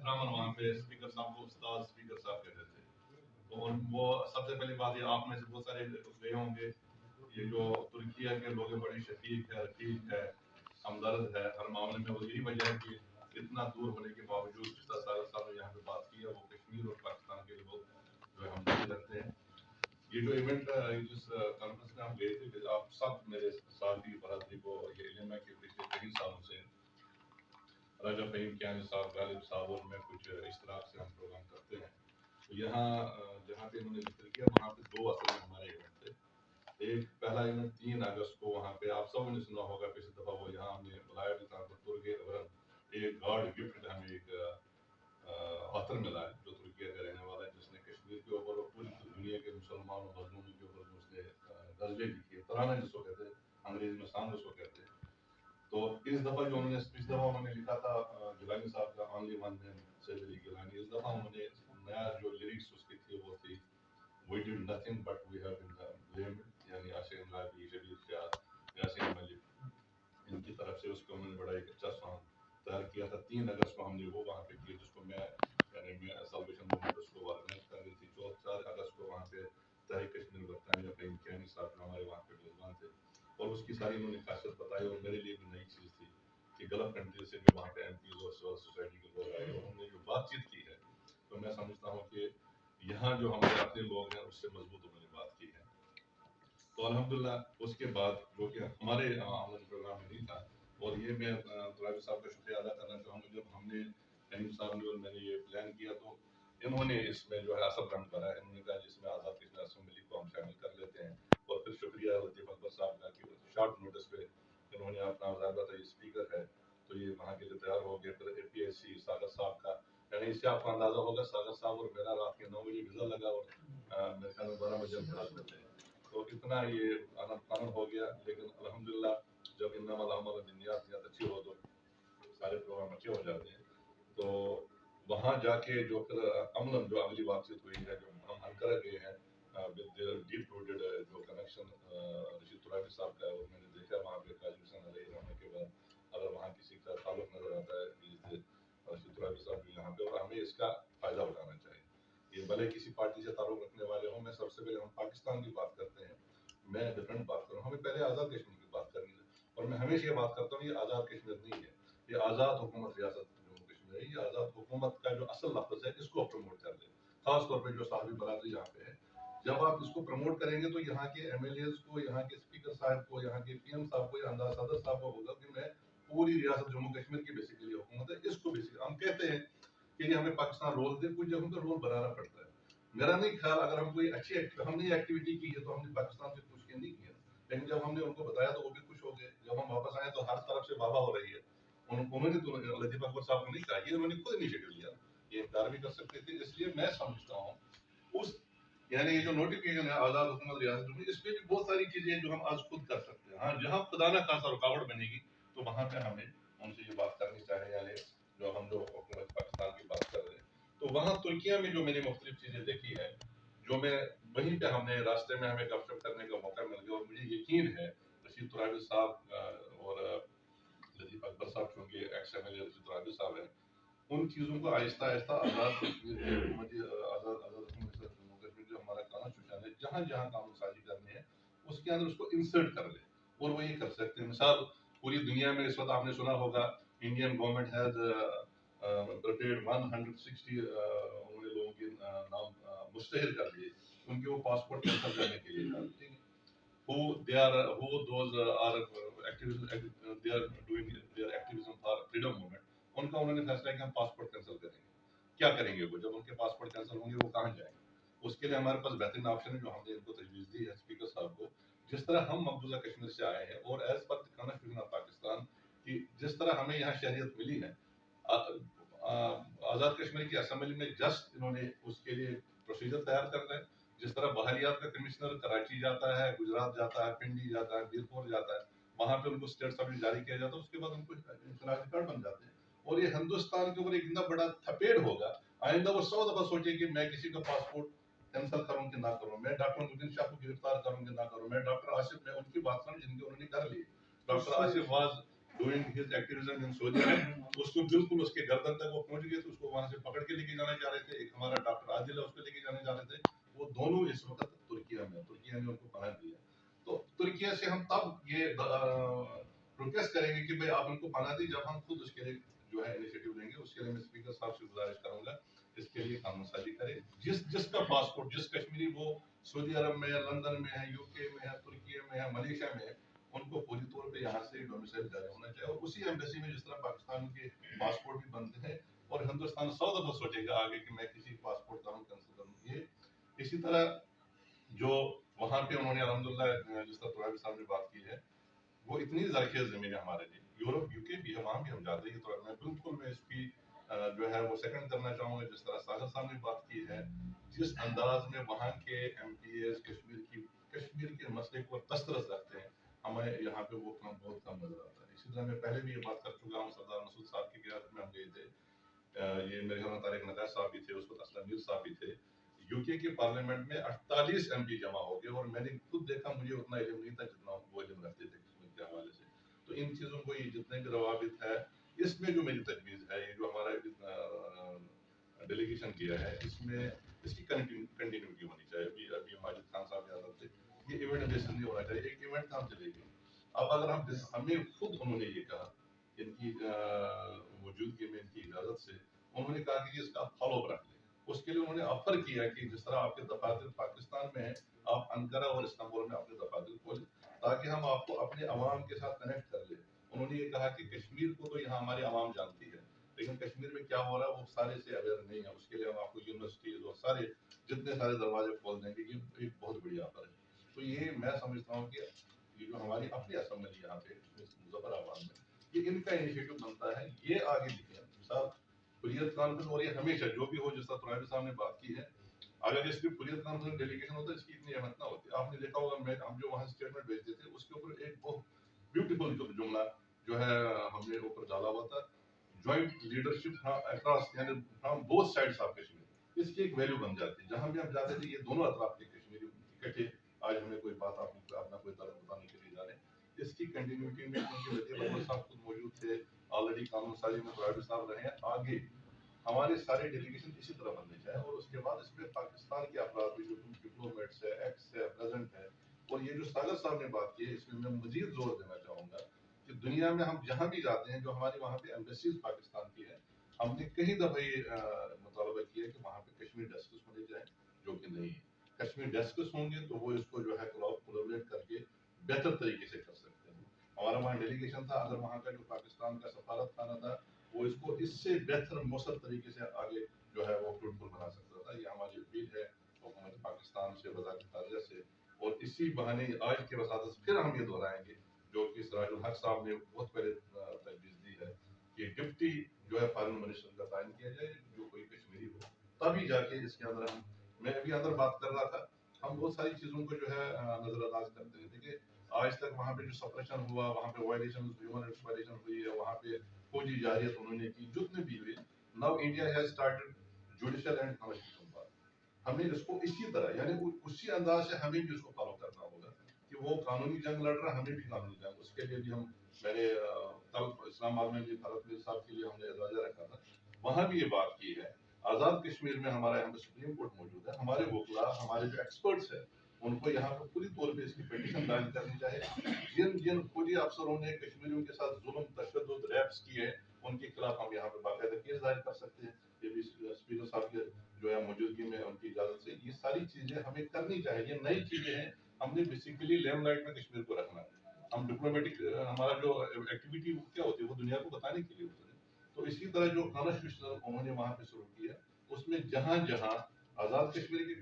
एहतरामन वहाँ पे स्पीकर साहब को उस्ताद स्पीकर साहब कहते थे। तो वो सबसे पहली बात, ये आप में से बहुत सारे गए होंगे, ये जो तुर्किया के लोग हैं बड़े शफीक है, रफीक है, हमदर्द है हर मामले में। और यही वजह है कि इतना दूर होने के बावजूद पिछला साल साहब ने यहाँ पे बात की है, वो कश्मीर और पाकिस्तान के लोग जो है हमदर्दी रखते हैं। ये जो इवेंट जिस कॉन्फ्रेंस में हम गए थे, आप सब मेरे साथ भी बरादरी को ये इल्म है कि पिछले कई सालों से राजा फहीम कियानी साहब, गालिब साहब और मैं कुछ इश्तराक से हम प्रोग्राम करते हैं। तो यहाँ जहाँ पे इन्होंने जिक्र किया, वहाँ पे दो असल में हमारे इवेंट थे। एक पहला इवेंट 3 अगस्त को वहाँ पे, आप सब ने सुना होगा पिछली दफ़ा वो यहाँ हमने बुलाया भी था, तो तुर्की एक गॉड गिफ्ट हमें एक ऑथर मिला है जो तुर्किया का रहने वाला है, जिसने कश्मीर के ऊपर और पूरी दुनिया के मुसलमान और मजलूमों के ऊपर जो उसने गज़लें लिखी है, तराना जिसको कहते हैं, अंग्रेजी में सॉन्ग उसको कहते हैं। तो इस दफ़ा जो उन्होंने पिछली दफ़ा उन्होंने लिखा था गिलानी साहब का only one man Syed Ali Gilani, इस दफ़ा उन्होंने नया जो लिरिक्स उसकी थी वो थी We did nothing but we have been blamed, यानी आशिक लाबी, शबीर शाह, यासीन मलिक, इनकी तरफ से उसको उन्होंने बड़ा एक अच्छा सॉन्ग तैयार किया था। 3 अगस्त को हमने वो वहाँ पे किया, जिसको मैं यानी सल्वेशन मूवमेंट उसको ऑर्गेनाइज कर रही थी। 4 अगस्त को वहाँ पे तहरीक कश्मीर बरतानिया फहीम कियानी साहब हमारे वहाँ पे मेजबान थे, और उसकी सारी उन्होंने खासियत बताई। और मेरे लिए भी नई चीज़ थी कि गल्फ कंट्री से भी वहाँ पे एमपीज और सिविल सोसाइटी के लोग आए, और उन्होंने जो बातचीत की है, तो मैं समझता हूँ कि यहाँ जो हमारे अपने लोग हैं उससे मजबूत उन्होंने बात की है। तो अल्हम्दुलिल्लाह उसके बाद जो कि हमारे आमद प्रोग्राम में नहीं था, और ये मैं तुराबी साहब का शुक्रिया अदा करना चाहूँगा, जब हमने करीम साहब ने और मैंने ये प्लान किया तो इन्होंने इसमें जो है असल रंग भरा। इन्होंने कहा जिसमें आज़ाद कश्मीर असेंबली को हम शामिल कर लेते हैं। और फिर शुक्रिया लतीफ़ अकबर साहब का कि शॉर्ट नोटिस पे इन्होंने अपना ज़ाहिर था, ये स्पीकर है तो ये वहाँ के लिए तैयार हो गए। फिर APSC सागर साहब का, यानी इससे आपको अंदाज़ा होगा सागर साहब और मेरा रात के 9 बजे वीज़ा लगा, और मेरे ख्याल में 12 बजे हम क्लास में थे। तो इतना ये आनंद हो गया। लेकिन अल्हम्दुलिल्लाह जब इन्नमल अमालु बिन्नियात, नियत अच्छी हो तो सारे प्रोग्राम अच्छे हो जाते हैं। तो वहाँ जाके जो फिर अमलन जो अगली बातचीत हुई है, जो हम अनकरा गए हैं विद देयर डीप रूटेड जो कनेक्शन रशीद तुराबी साहब का, और मैंने देखा वहाँ पे काजी हुसैन अलैहि रहमत के बाद अगर वहाँ किसी का ताल्लुक नजर आता है रशीद तुराबी साहब भी यहाँ पे, और हमें इसका फायदा उठाना चाहिए। ये भले किसी पार्टी से ताल्लुक रखने वाले हों, मैं सबसे पहले हम पाकिस्तान की बात करते हैं, मैं डिफरेंट बात करूँ, हमें पहले आज़ाद कश्मीर की बात करनी है। और मैं हमेशा ये बात करता हूँ, ये आज़ाद कश्मीर नहीं है, ये आज़ाद हुकूमत रियासत जम्मू कश्मीर है। ये आज़ाद हुकूमत का जो असल लफ्ज़ है, इसको प्रमोट कर दें, खास तौर पे जो साहबी बरादरी यहाँ पे है। जब आप इसको प्रमोट करेंगे तो यहाँ के MLAs को, यहाँ के स्पीकर साहब को, यहाँ के PM साहब को, यहाँ सदर साहब को होगा कि मैं पूरी रियासत जम्मू कश्मीर की बेसिकली हुकूमत है। इसको बेसिकली हम कहते हैं कि हमें पाकिस्तान रोल दे, कुछ जगहों पर रोल बनाना पड़ता है। मेरा नहीं ख्याल, अगर हम कोई अच्छी हमने एक्टिविटी की है तो हमने पाकिस्तान से पूछ के नहीं किया, लेकिन जब हमने उनको बताया तो वो भी खुश हो गए। जब हम वापस आए तो हर तरफ से वाह हो रही है। उन्होंने तो लतीफ़ अकबर साहब को नहीं कहा, ये उन्होंने खुद इनिशिएटिव लिया, ये इनकार भी कर सकते थे। इसलिए मैं समझता हूँ उस यानी ये जो नोटिफिकेशन है आज़ाद हुकूमत रियासत में, इस पे भी बहुत सारी चीजें जो हम आज खुद कर सकते हैं। हाँ, जहाँ खुदा ना खासा रुकावट बनेगी तो वहाँ पे हमें उनसे ये बात करनी चाहिए। यानी जो हुकूमत पाकिस्तान की बात कर रहे हैं, तो वहाँ तुर्किया में जो मैंने मुख्तलिफ चीजें देखी है, जो मैं वहीं पे हमने रास्ते में हमें गपशप करने का मौका मिल गया। और मुझे यकीन है रशीद तुराबी साहब और लतीफ़ अकबर साहब, चूँकि एक्स MLA रशीद तुराबी साहब हैं, उन चीज़ों को आहिस्ता आहिस्ता आज़ाद कश्मीर जम्मू कश्मीर जो हमारा कॉन्स्टिट्यूशन है, जहाँ जहाँ कानून साजी करने हैं उसके अंदर उसको इंसर्ट कर ले, और वो ये कर सकते हैं। मिसाल पूरी दुनिया में इस वक्त आपने सुना होगा, इंडियन गवर्नमेंट हैज प्रिपेयर्ड 160 उन्होंने लोगों के नाम मुस्तहर कर दिए, उनके वो पासपोर्ट कैंसिल करने के लिए। who those are activism, they are doing their activism for freedom movement, उनका उन्होंने फैसला किया हम पासपोर्ट कैंसिल करेंगे। क्या करेंगे वो, जब उनके पासपोर्ट कैंसिल होंगे वो कहाँ जाएंगे? उसके लिए हमारे पास बेहतरीन ऑप्शन है जो हमने इनको तजवीज़ दी है स्पीकर साहब को। जिस तरह हम मकबूजा कश्मीर से आए हैं और as per constitution of Pakistan की जिस तरह हमें यहाँ शहरियत मिली है, आज़ाद कश्मीर की असेंबली में जस्ट इन्होंने उसके लिए प्रोसीजर तैयार कर रहे हैं। जिस तरह बहरियात का कमिश्नर कराची जाता है, गुजरात जाता है, पिंडी जाता है, बीरपुर जाता है, वहाँ पे उनको स्टेट सर्टिफिकेट जारी किया जाता है, उसके बाद उनको शनाख्ती कार्ड बन जाते हैं। और ये हिंदुस्तान के ऊपर एक इतना बड़ा थपेड़ होगा, आइंदा वो 100 दफा सोचे कि मैं किसी का पासपोर्ट कैंसिल करूँ कि ना करूँ, मैं डॉक्टर मुबीन शाह को गिरफ्तार करूँ कि ना करूँ, मैं डॉक्टर आसिफ, मैं उनकी बात करूँ जिनके उन्होंने कर ली। Doctor Asif was doing his activism in Saudi Arab, उसको बिल्कुल उसके गर्दन तक वो पहुंच गए थे, उसको वहां से पकड़ के लेके जाने जा रहे थे। एक हमारा डॉक्टर आदिल है, उसको लेके जाने जा रहे थे। वो दोनों इस वक्त तुर्किया में, तुर्किया ने उनको पनाह दिया। तो तुर्किया से हम तब ये रिक्वेस्ट करेंगे कि भाई आप उनको पनाह दी, जब हम खुद उसके लिए जो है इनिशिएटिव लेंगे। उसके लिए मैं स्पीकर साहब से गुजारिश करूंगा इसके लिए कानून साजी करे। जिसका पासपोर्ट, जिस कश्मीरी वो सऊदी अरब में है, लंदन में है, यूके में है, तुर्की में है, मलेशिया में है, उनको पूरी तौर पे यहाँ से डोमिसाइल जारी होना चाहिए। और उसी एम्बेसी में जिस तरह पाकिस्तान के पासपोर्ट भी बनते हैं, और हिंदुस्तान 100 दफा सोचेगा आगे कि मैं किसी पासपोर्ट का कैंसिल करूँ। ये इसी तरह जो वहाँ पे उन्होंने अल्हम्दुलिल्लाह जिस तरह प्रभावी साहब ने बात की है, वो इतनी जरखेज जमीन है हमारे लिए। यूरोप यूके भी है, वहाँ भी हम जाते हैं। तो मैं बिल्कुल मैं इसकी जो है वो सेकंड करना चाहूँगा जिस तरह सागर साहब ने बात की है, जिस अंदाज में वहाँ के MPs कश्मीर के मसले को दस्तरस रखते हैं, हमें यहाँ पे वो काम बहुत कम नजर आता है। इसी तरह मैं पहले भी ये बात कर चुका हूँ, सरदार मसूद साहब की क़यादत में हम गए थे। ये मेरे ख्याल में तारिक नदार साहब भी थे, उस वक्त असलम मीर साहब भी थे। यूके के पार्लियामेंट में 48 MP जमा हो गए, और मैंने खुद देखा, मुझे उतना इल्म नहीं था जितना वो इल्म रखते थे कश्मीर के हवाले से। तो इन चीज़ों को, ये जितने भी रवाबित है, इसमें जो मेरी तजवीज़ है, ये जो हमारा डेलीगेशन किया है, इसमें इसकी कंटिन्यूटी होनी चाहिए। अभी अभी माजिद खान साहब याद थे, ये इवेंट बेसिस नहीं होना चाहिए। एक इवेंट काम चलेगी। अब अगर हम हमें खुद उन्होंने ये कहा, इनकी मौजूदगी में, इनकी इजाज़त से, उन्होंने कहा कि इसका फॉलो अप रख लें। उसके लिए उन्होंने ऑफर किया कि जिस तरह आपके दफातर पाकिस्तान में है, आप अंकारा और इस्तांबुल में अपने दफातर खोलें, ताकि हम आपको अपने अवाम के साथ कनेक्ट कर ले। उन्होंने ये कहा कि कश्मीर को तो यहाँ हमारी अवाम जानती है, लेकिन कश्मीर में क्या हो रहा है वो सारे से अवेयर नहीं है। उसके लिए हम आपको यूनिवर्सिटीज और सारे जितने सारे दरवाजे खोल देंगे। ये एक बहुत बड़ी ऑफर है। तो ये मैं समझता हूँ कि ये जो हमारी अपनी असम्बली यहाँ पे मुजफ्फराबाद में, ये इनका इनिशिएटिव बनता है, ये आगे दिखे साहब। हुर्रियत कॉन्फ्रेंस, और ये हमेशा जो भी हो, जिस तरह तुराबी साहब ने बात की है, अगर इसकी हुर्रियत कॉन्फ्रेंस डेलीगेशन होता है, इसकी इतनी अहमियत ना होती। आपने देखा होगा, मैं हम जो वहाँ स्टेटमेंट भेजते थे, उसके ऊपर एक बहुत ब्यूटीफुल जुमला जो है हमने ऊपर डाला हुआ था, जॉइंट लीडरशिप अक्रॉस, यानी from both sides of Kashmir. इसकी एक वैल्यू बन जाती है। जहां भी हम जाते थे, ये दोनों अतराफ के कश्मीरी इकट्ठे, आज हमें कोई बात अपना कोई दर्द बताने के लिए जा रहे हैं। इसकी कंटिन्यूटी में, क्योंकि वजीर अहमद साहब खुद मौजूद थे, ऑलरेडी कानून साजी में प्रभावी साहब रहे हैं, आगे हमारे सारे डेलीगेशन इसी तरह बनने चाहिए। और उसके बाद इसमें पाकिस्तान के अफराद भी, जो डिप्लोमेट्स है, एक्स है, प्रेजेंट है, और ये जो सागर साहब ने बात की है, इसमें मैं मजीद जोर देना चाहूंगा कि दुनिया में हम जहाँ भी जाते हैं, जो हमारे वहाँ पे एम्बेसीज पाकिस्तान की है, हमने कई दफा ये मुतालबा किया है कि वहाँ पे कश्मीर डेस्कस होने जाए, जो कि नहीं है। कश्मीर डेस्कस होंगे तो वो इसको जो है कोलैबोरेट करके बेहतर तरीके से कर सकते हैं। हमारा वहाँ डेलीगेशन था, अगर वहाँ का जो पाकिस्तान का सफारत खाना था, वो इसको इससे बेहतर मौसर तरीके से आगे जो है वो फ्रूटफुल बना सकता था। ये हमारी अपील है हुकूमत पाकिस्तान से, वज़ारत ख़ारिजा से। और इसी बहाने आज के वसादत फिर हम ये दोहराएंगे, जो कि सिराजुल हक साहब ने बहुत पहले तजवीज़ दी है, कि डिप्टी जो है फॉरेन मिनिस्टर का तायन किया जाए, जो कोई कश्मीरी हो, तभी जाके इसके अंदर हम, मैं अभी अंदर बात कर रहा था, हम बहुत सारी चीज़ों को जो है नज़रअंदाज करते हैं। देखिए, आज तक वहाँ पे जो सप्रेशन हुआ, वहाँ पे वायलेशन, ह्यूमन राइट्स वायलेशन हुई है, वहाँ पे फौजी जारियत उन्होंने की, जितने भी हुए। Now India has started judicial and constitution part. हमें इसको इसी तरह, यानी उसी अंदाज से हमें भी उसको फॉलो करना होगा कि वो कानूनी जंग लड़ रहा है, हमें भी कानूनी जंग। उसके लिए भी हम, मैंने कल इस्लामाबाद में भी भारत मीर साहब के लिए हमने एजाजा रखा था, वहाँ भी ये बात की है। आज़ाद कश्मीर में हमारा यहाँ पे सुप्रीम कोर्ट मौजूद है, हमारे वकला, हमारे जो एक्सपर्ट्स हैं, उनको यहाँ पर पूरी तौर पे इसकी पिटीशन दायर करनी चाहिए। जिन जिन फौजी अफसरों ने कश्मीरियों के साथ जुल्म, तशद्दुद, रैप्स किए हैं, उनके खिलाफ हम यहाँ पे बाकायदा केस दायर कर सकते हैं। ये भी स्पीकर साहब के जो है मौजूदगी में, उनकी इजाजत से ये सारी चीजें हमें करनी चाहिए। ये नई चीजें हैं, हमने बेसिकली लेमलाइट में कश्मीर को रखना है। हम डिप्लोमेटिक, हमारा जो एक्टिविटी क्या होती है, वो दुनिया को बताने के लिए होती है। तो इसी तरह जो कॉन्स्टिट्यूशन उन्होंने वहाँ पे शुरू किया, उसमें जहाँ जहाँ आज़ाद कश्मीर के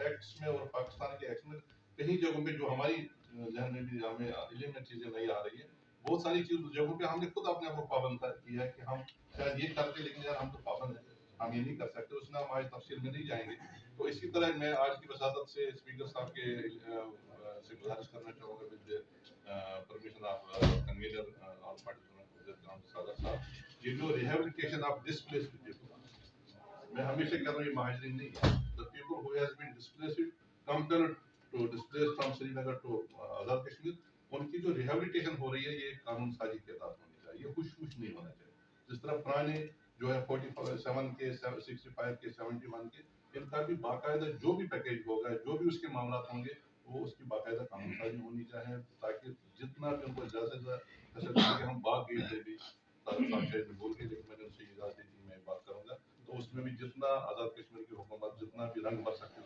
एक्ट्स में और पाकिस्तान के एक्ट्स में, कहीं जगहों में जो हमारी जहन में भी हमें इल्म में चीजें नहीं आ रही है, बहुत सारी चीज जगहों पे हमने खुद अपने आप को पाबंद किया है कि हम शायद ये करते, लेकिन यार हम तो पाबंद हैं, हम ये नहीं कर सकते। उसमें हम आज तफसील में नहीं जाएंगे। तो इसी तरह मैं आज की वसादत से स्पीकर साहब के से गुजारिश करना चाहूँगा, with permission of convener all party Sagar साहब, ये जो रिहेबिलिटेशन ऑफ डिस्प्लेस्ड पीपल, मैं हमेशा कह रहा हूँ, ये महाजरीन नहीं है। The people who has been displaced, compelled to displace from Srinagar to Azad Kashmir, उनकी जो रिहेबिलिटेशन हो रही है, ये कानून साजी के तहत होनी चाहिए। یہ خوش نہیں ہونا چاہیے. جس طرح پرانے جو ہے 47 کے 65 کے 71 کے ان کا بھی باقاعدہ جو بھی پیکیج ہوگا جو بھی اس کے معاملات ہوں گے وہ اس کی باقاعدہ قانون سازی ہونی چاہیے تاکہ جتنا بھی ان کو زیادہ سے زیادہ فیسلٹی کہ ہم باغ گئے تھے بھی صاحب شاید بول کے لیکن میں نے ان سے اجازت دی تھی میں بات کروں گا تو اس میں بھی جتنا آزاد کشمیر کی حکومت جتنا بھی رنگ بھر سکتے